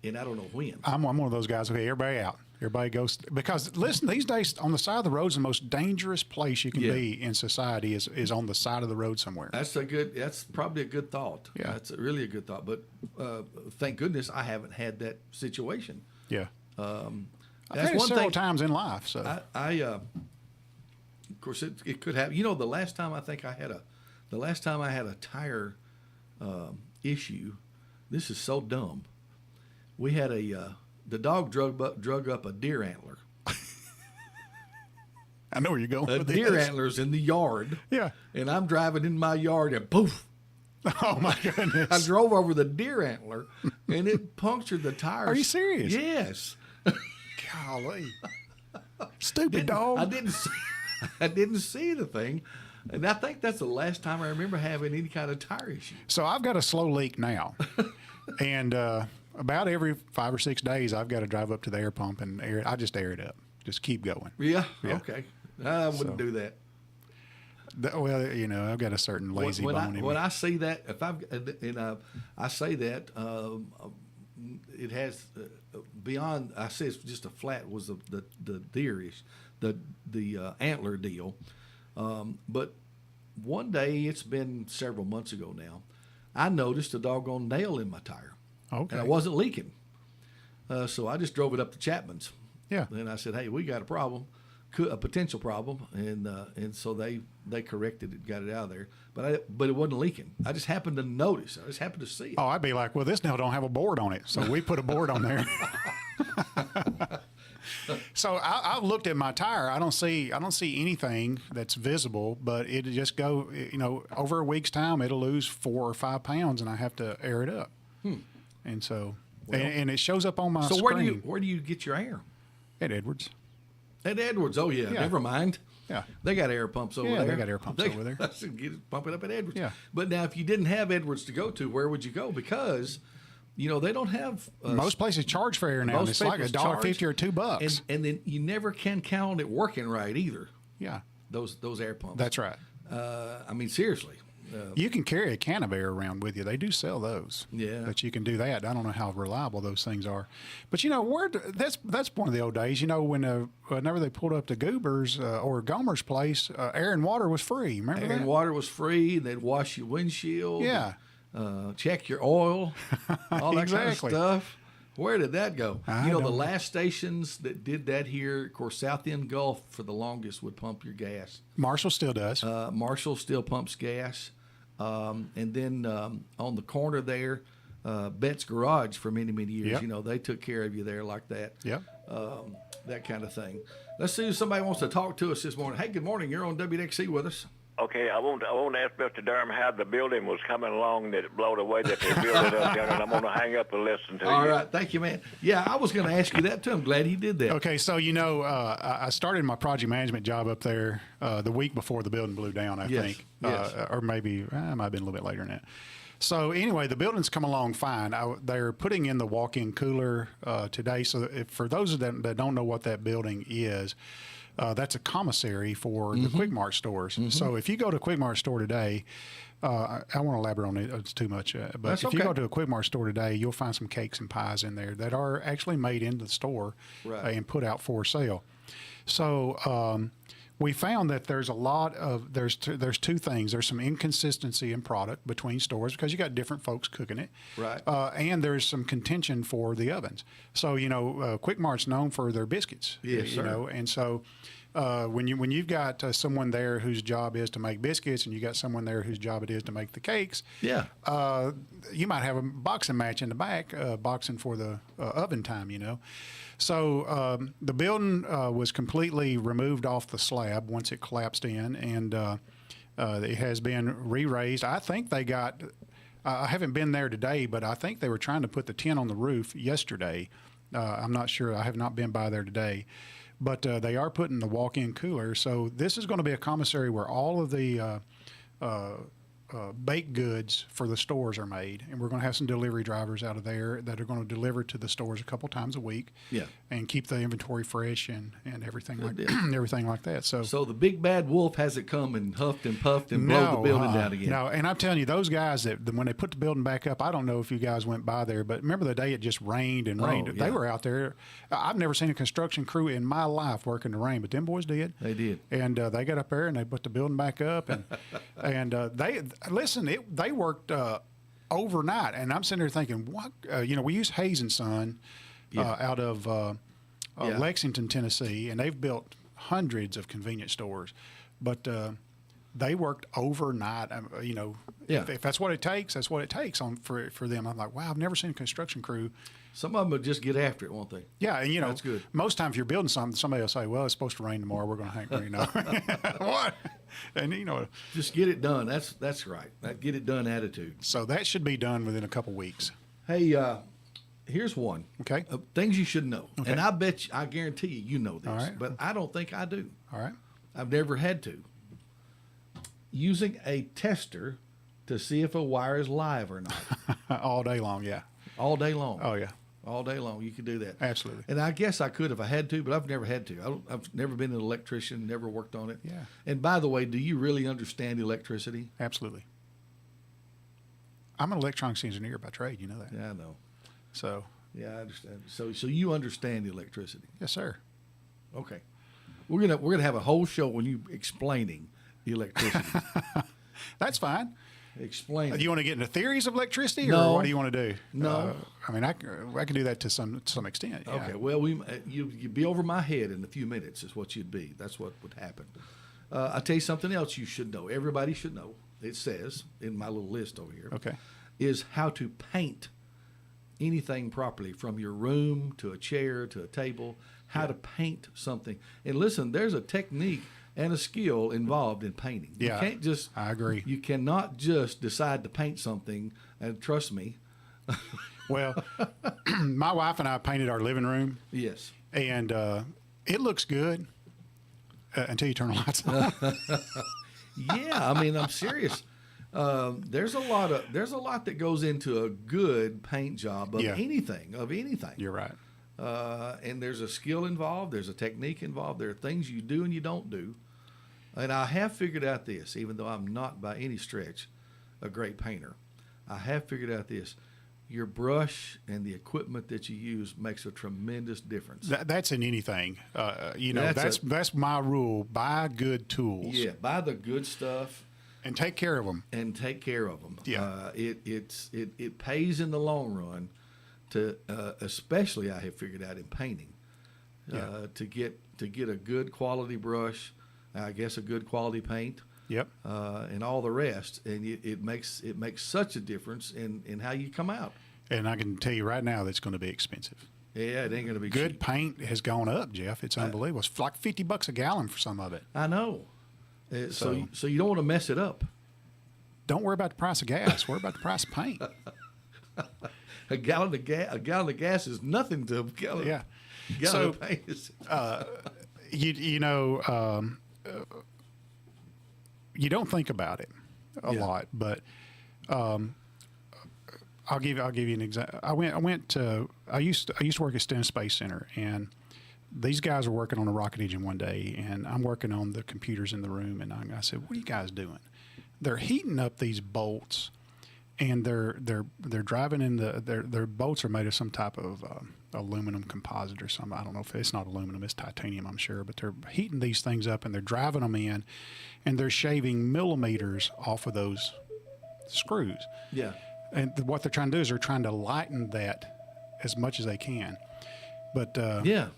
and I don't know when. I'm one of those guys. Okay, everybody out. Everybody goes, because listen, these days on the side of the road is the most dangerous place you can be in society is on the side of the road somewhere. That's probably a good thought. Yeah. That's really a good thought. But thank goodness I haven't had that situation. Yeah. That's I've had it one several thing. times in life. So Of course, it could happen. The last time I had a tire issue, this is so dumb. We had the dog drug up a deer antler. I know where you're going A with deer this. antler's in the yard. Yeah. And I'm driving in my yard and poof. Oh my goodness. I drove over the deer antler and it punctured the tires. Are you serious? Yes. Golly. Stupid dog. I didn't see the thing. And I think that's the last time I remember having any kind of tire issue. So I've got a slow leak now. And about every 5 or 6 days, I've got to drive up to the air pump and air it. I just air it up. Just keep going. Yeah. Okay. I wouldn't do that. Well, I've got a certain lazy bone in When me. I see that, I say that it has beyond. I say it's just a flat was the deerish, the antler deal. But one day, it's been several months ago now, I noticed a doggone nail in my tire. Okay. And I wasn't leaking. So I just drove it up to Chapman's. Yeah. And I said, hey, we got a problem, a potential problem. And so they corrected it, got it out of there. But it wasn't leaking. I just happened to notice. I just happened to see it. Oh, I'd be like, well, this nail don't have a board on it. So we put a board on there. So I looked at my tire. I don't see anything that's visible, but it just go. Over a week's time, it'll lose 4 or 5 pounds, and I have to air it up. And so, and it shows up on my So screen. where do you get your air? At Edwards. At Edwards. Oh yeah. Never mind. Yeah. They got air pumps over Yeah, there. they got air pumps over there. I should get it, pump it up at Edwards. Yeah. But now, if you didn't have Edwards to go to, where would you go? Because, they don't have Most places charge for air now. And most it's like places $1.50 or $2. and then you never can count on it working right either. Yeah, Those air pumps. that's right. Seriously. You can carry a can of air around with you. They do sell those. Yeah. That you can do that. I don't know how reliable those things are, but that's one of the old days. Whenever they pulled up to Goober's or Gomer's place, air and water was free. Remember Air that? and water was free. They'd wash your windshield. Yeah. Check your oil. All that Exactly. kind of stuff. Where did that go? I The don't know. last stations that did that here, of course, South End Gulf for the longest would pump your gas. Marshall still does. Marshall still pumps gas. And then on the corner there, Bet's Garage for many, many years. Yep. You know, they took care of you there like that. Yep. That kind of thing. Let's see if somebody wants to talk to us this morning. Hey, good morning. You're on WDXE with us. Okay, I want to ask Mr. Durham how the building was coming along that it blowed away that they built it up there, and I'm going to hang up and listen to you. All right. Thank you, man. Yeah, I was going to ask you that, too. I'm glad he did that. Okay, so, I started my project management job up there the week before the building blew down, I think. Yes. Or maybe, it might have been a little bit later than that. So anyway, the building's come along fine. They're putting in the walk-in cooler today. So for those that don't know what that building is, that's a commissary for the Quick Mart stores. So if you go to a Quick Mart store today, I won't elaborate on it. It's too much. But That's if you okay. go to a Quick Mart store today, you'll find some cakes and pies in there that are actually made in the store and put out for sale. So we found that there's a lot of there's two things. There's some inconsistency in product between stores because you got different folks cooking it, Right. and there's some contention for the ovens. So Quick Mart's known for their biscuits, Yes, sir. and so when you've got someone there whose job is to make biscuits and you got someone there whose job it is to make the cakes, Yeah. you might have a boxing match in the back, boxing for the oven time, So the building was completely removed off the slab once it collapsed in, and it has been re-raised. I think they got, I haven't been there today, but I think they were trying to put the tin on the roof yesterday. I'm not sure. I have not been by there today. But they are putting the walk-in cooler. So this is going to be a commissary where all of the baked goods for the stores are made, and we're going to have some delivery drivers out of there that are going to deliver to the stores a couple times a week, and keep the inventory fresh and everything everything like that. So the big bad wolf hasn't come and huffed and puffed and blown the building down again. No, and I'm telling you, those guys when they put the building back up, I don't know if you guys went by there, but remember the day it just rained and rained? Yeah. They were out there. I've never seen a construction crew in my life work in the rain, but them boys did. They did. And they got up there and they put the building back up, and they worked overnight, and I'm sitting there thinking, what? We use Hayes and Son out of Lexington, Tennessee, and they've built hundreds of convenience stores, but they worked overnight. If that's what it takes, that's what it takes for them. I'm like, wow, I've never seen a construction crew. Some of them would just get after it, won't they? Yeah, and That's good. most times if you're building something, somebody will say, well, it's supposed to rain tomorrow. We're going to hang, what? And just get it done. That's right. That get it done attitude. so that should be done within a couple weeks. Hey, here's one. Okay. Things you should know. Okay. And I guarantee you know this, All right. but I don't think I do. All right. I've never had to. Using a tester to see if a wire is live or not. All day long, yeah. All day long. Oh, yeah. All day long, you could do that. Absolutely. And I guess I could if I had to, but I've never had to. I've never been an electrician, never worked on it. Yeah. And by the way, do you really understand electricity? Absolutely. I'm an electronics engineer by trade. You know that. Yeah, I know. So, Yeah, I understand. So you understand electricity? yes, sir. Okay. We're gonna have a whole show when you explaining electricity. That's fine. Explain. Do you want to get into theories of electricity, No. or what do you want to do? No. I can do that to some extent. Yeah. Okay. Well, you'd be over my head in a few minutes. Is what you'd be. That's what would happen. I'll tell you something else you should know. Everybody should know. It says in my little list over here. Okay. Is how to paint anything properly, from your room to a chair to a table. How to paint something. And listen, there's a technique and a skill involved in painting. Yeah, You can't just. I agree. You cannot just decide to paint something. And trust me. Well, my wife and I painted our living room, Yes. and it looks good until you turn the lights on. Yeah, I mean, I'm serious. There's a lot that goes into a good paint job of Yeah. anything. You're right. And there's a skill involved. There's a technique involved. There are things you do and you don't do. And I have figured out this, even though I'm not by any stretch a great painter. I have figured out this. Your brush and the equipment that you use makes a tremendous difference. That's in anything. That's my rule. Buy good tools. Yeah, buy the good stuff. And take care of them. And take care of them. Yeah. It pays in the long run to, especially I have figured out in painting, to get a good quality brush, I guess a good quality paint, Yep. and all the rest, and it makes such a difference in how you come out. And I can tell you right now that's going to be expensive. Yeah, it ain't going to be Good cheap. paint has gone up, Jeff. It's unbelievable. It's like $50 a gallon for some of it. I know. So you don't want to mess it up. Don't worry about the price of gas. Worry about the price of paint. A gallon of gas is nothing to a gallon. Yeah. Gallon of paint is. You don't think about it a lot, but I'll give you an example. I used to work at Stennis Space Center, and these guys were working on a rocket engine one day, and I'm working on the computers in the room, and I said, "What are you guys doing?" They're heating up these bolts, and they're driving in their bolts are made of some type of aluminum composite or something. I don't know if it's not aluminum, it's titanium, I'm sure, but they're heating these things up and they're driving them in, and they're shaving millimeters off of those screws. Yeah. And what they're trying to do is they're trying to lighten that as much as they can. But Yeah.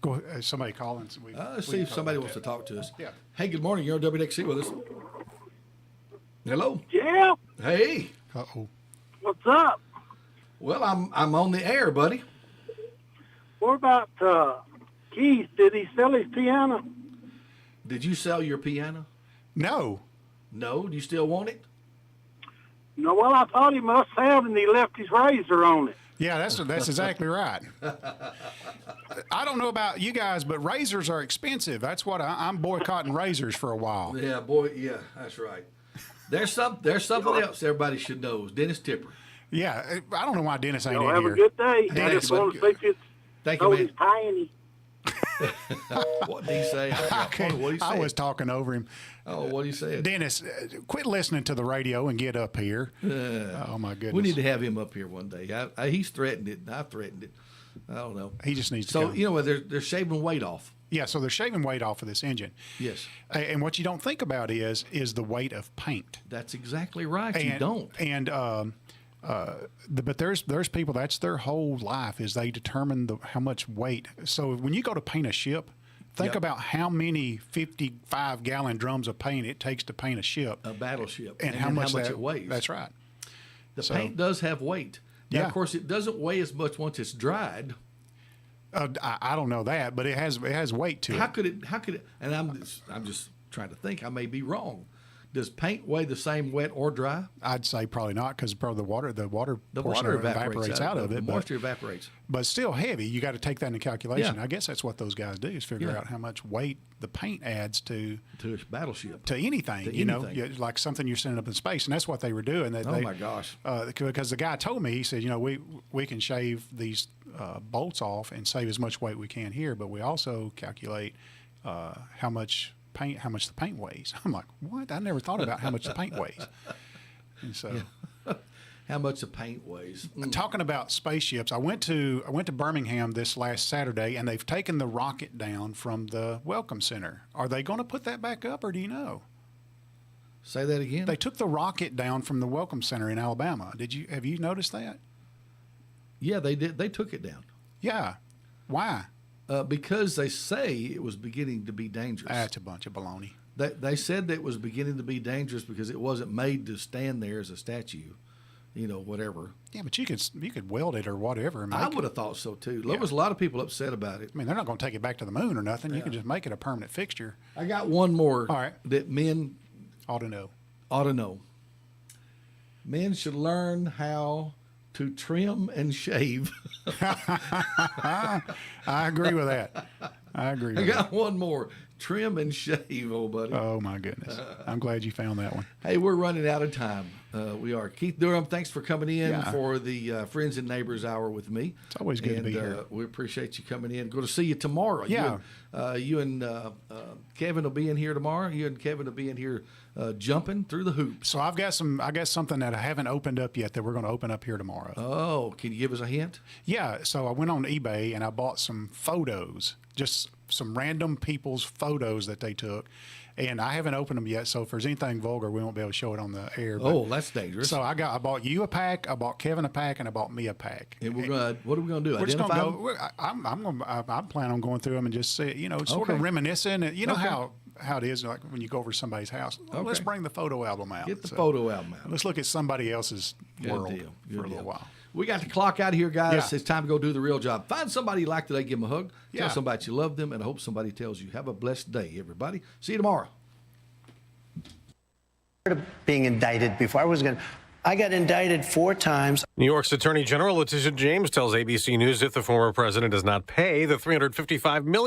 go somebody calling. Let's see if somebody wants to talk to us. Yeah. Hey, good morning. You're on WDXE with us. Hello. Jeff, Hey. Uh-oh. what's up? Well, I'm on the air, buddy. What about Keith? Did he sell his piano? Did you sell your piano? No. No. Do you still want it? No, well, I thought he must have, and he left his razor on it. Yeah, that's exactly right. I don't know about you guys, but razors are expensive. That's what I'm boycotting razors for a while. Yeah, boy. Yeah, that's right. There's something else everybody should know. Is Dennis Tipper. Yeah, I don't know why Dennis ain't Y'all in have here. a good day. Thank I you, just want buddy. to see if it's Thank you, sold man. his tiny. What did he say? What did he say? I was talking over him. Oh, what did he say? Dennis, quit listening to the radio and get up here. Oh my goodness. We need to have him up here one day. He's threatened it, and I threatened it. I don't know. He just needs to So come. you know what? They're shaving weight off. Yeah, so they're shaving weight off of this engine. Yes, And what you don't think about is the weight of paint. that's exactly right. You don't. And but there's people, that's their whole life is they determine how much weight. So when you go to paint a ship, think Yep. about how many 55-gallon drums of paint it takes to paint a ship. A battleship, and how much it weighs. That's right. The So- paint does have weight. Now, Yeah. of course, it doesn't weigh as much once it's dried. I don't know that, but it has weight to How it. could it? And I'm just trying to think. I may be wrong. Does paint weigh the same wet or dry? I'd say probably not because probably the water The portion water of it evaporates out of The it. moisture evaporates. But still heavy. You got to take that into calculation. Yeah. I guess that's what those guys do is figure Yeah. out how much weight the paint adds to To a battleship. anything. To You know, anything. like something you're sending up in space, and that's what they were doing. Oh, my gosh. Because the guy told me, he said, you know, we can shave these bolts off and save as much weight we can here, but we also calculate how much the paint weighs. I'm like, what? I never thought about how much the paint weighs. And so, How much the paint weighs? talking about spaceships, I went to Birmingham this last Saturday, and they've taken the rocket down from the Welcome Center. Are they going to put that back up, or do you know? Say that again. They took the rocket down from the Welcome Center in Alabama. Have you noticed that? Yeah, they did. They took it down Yeah. Why? because they say it was beginning to be dangerous. That's a bunch of baloney. They said that it was beginning to be dangerous because it wasn't made to stand there as a statue, whatever. Yeah, but you could weld it or whatever. And I make would it. have thought so too. There was a lot of people upset about it. I mean, they're not going to take it back to the moon or nothing. You can just make it a permanent fixture. I got one more All right. that men Ought to know. ought to know. Men should learn how to trim and shave. I agree with that. I agree I with that. got one more. Trim and shave, old buddy. Oh, my goodness. I'm glad you found that one. Hey, we're running out of time. We are. Keith Durham, thanks for coming in Yeah. for the Friends and Neighbors Hour with me. It's always good to be here. We appreciate you coming in. Going to see you tomorrow. Yeah. You and Kevin will be in here tomorrow. You and Kevin will be in here jumping through the hoops. So I got something that I haven't opened up yet that we're going to open up here tomorrow. Oh, can you give us a hint? Yeah, so I went on eBay and I bought some photos, just some random people's photos that they took, and I haven't opened them yet. So if there's anything vulgar, we won't be able to show it on the air. But, Oh, that's dangerous. so I bought you a pack, I bought Kevin a pack, and I bought me a pack. And what are we gonna do? We're just Identify gonna them? go. I'm planning on going through them and just see, sort of Okay. reminiscing. You know Okay. how it is, like when you go over to somebody's house. Well, let's Okay. bring the photo album out. Get the So photo album out. Let's look at somebody else's Good world deal. Good for a deal. little while. We got the clock out of here, guys. Yeah. It's time to go do the real job. Find somebody you like today, give them a hug. Yeah. Tell somebody you love them, and I hope somebody tells you. Have a blessed day, everybody. See you tomorrow. Being indicted before I got indicted 4 times. New York's Attorney General Letitia James tells ABC News if the former president does not pay the $355 million